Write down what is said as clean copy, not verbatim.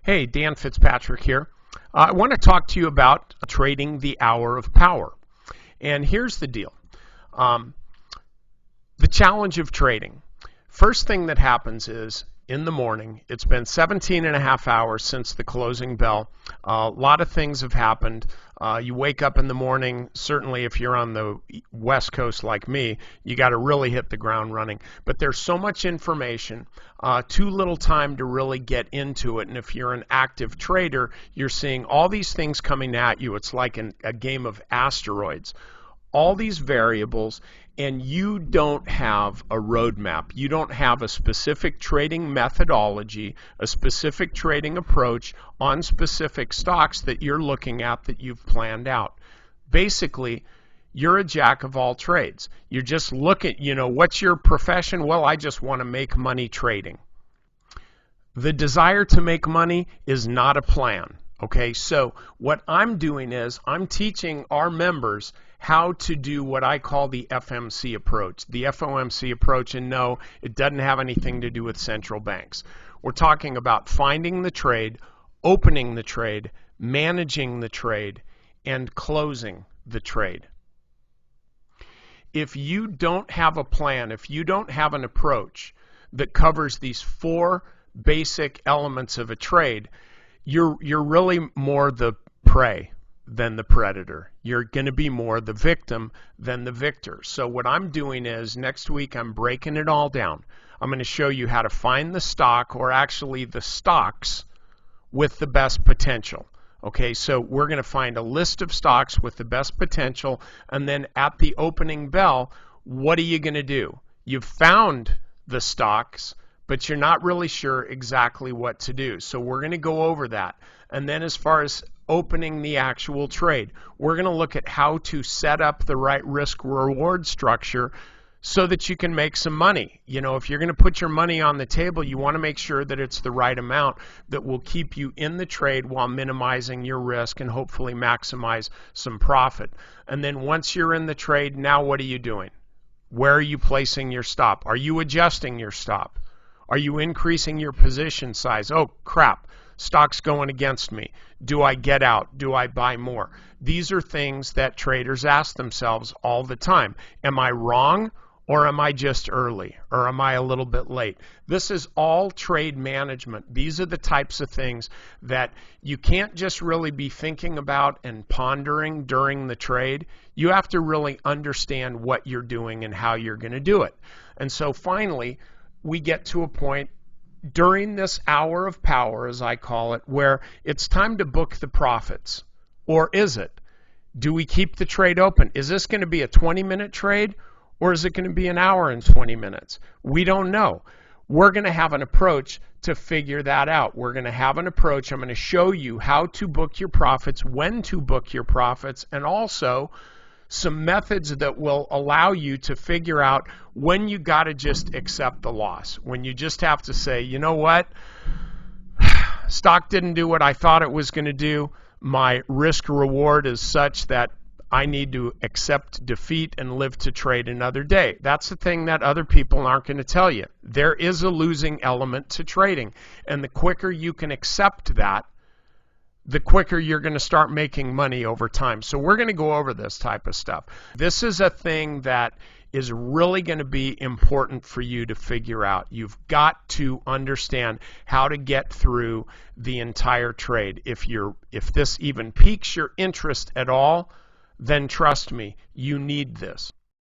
Hey, Dan Fitzpatrick here. I want to talk to you about trading the hour of power. And here's the deal. The challenge of trading. First thing that happens is in the morning, it's been 17 and a half hours since the closing bell. A lot of things have happened. You wake up in the morning, certainly if you're on the West Coast like me, you got to really hit the ground running. But there's so much information, too little time to really get into it. And if you're an active trader, you're seeing all these things coming at you. It's like a game of asteroids. All these variables, and you don't have a roadmap. You don't have a specific trading methodology, a specific trading approach on specific stocks that you're looking at that you've planned out. Basically, you're a jack of all trades. You're just looking, what's your profession? Well, I just want to make money trading. The desire to make money is not a plan. Okay, so what I'm doing is I'm teaching our members how to do what I call the FMC approach, the FOMC approach, and no, it doesn't have anything to do with central banks. We're talking about finding the trade, opening the trade, managing the trade, and closing the trade. If you don't have a plan, if you don't have an approach that covers these four basic elements of a trade, you're really more the prey than the predator. You're going to be more the victim than the victor. So what I'm doing is next week I'm breaking it all down. I'm going to show you how to find the stock, or actually the stocks with the best potential. Okay, so we're going to find a list of stocks with the best potential, and then at the opening bell, what are you going to do? You've found the stocks, but you're not really sure exactly what to do. So we're going to go over that. And then as far as opening the actual trade, we're going to look at how to set up the right risk-reward structure so that you can make some money. If you're going to put your money on the table, you want to make sure that it's the right amount that will keep you in the trade while minimizing your risk and hopefully maximize some profit. And then once you're in the trade, now what are you doing? Where are you placing your stop? Are you adjusting your stop? Are you increasing your position size? Oh, crap, stock's going against me. Do I get out? Do I buy more? These are things that traders ask themselves all the time. Am I wrong, or am I just early, or am I a little bit late? This is all trade management. These are the types of things that you can't just really be thinking about and pondering during the trade. You have to really understand what you're doing and how you're going to do it. And so finally, we get to a point during this hour of power, as I call it, where it's time to book the profits. Or is it? Do we keep the trade open? Is this going to be a 20-minute trade, or is it going to be an hour and 20 minutes? We don't know. We're going to have an approach to figure that out. We're going to have an approach. I'm going to show you how to book your profits, when to book your profits, and also some methods that will allow you to figure out when you got to just accept the loss, when you just have to say, you know what, stock didn't do what I thought it was going to do. My risk reward is such that I need to accept defeat and live to trade another day. That's the thing that other people aren't going to tell you. There is a losing element to trading, and the quicker you can accept that, the quicker you're going to start making money over time. So we're going to go over this type of stuff. This is a thing that is really going to be important for you to figure out. You've got to understand how to get through the entire trade. If this even piques your interest at all, then trust me, you need this.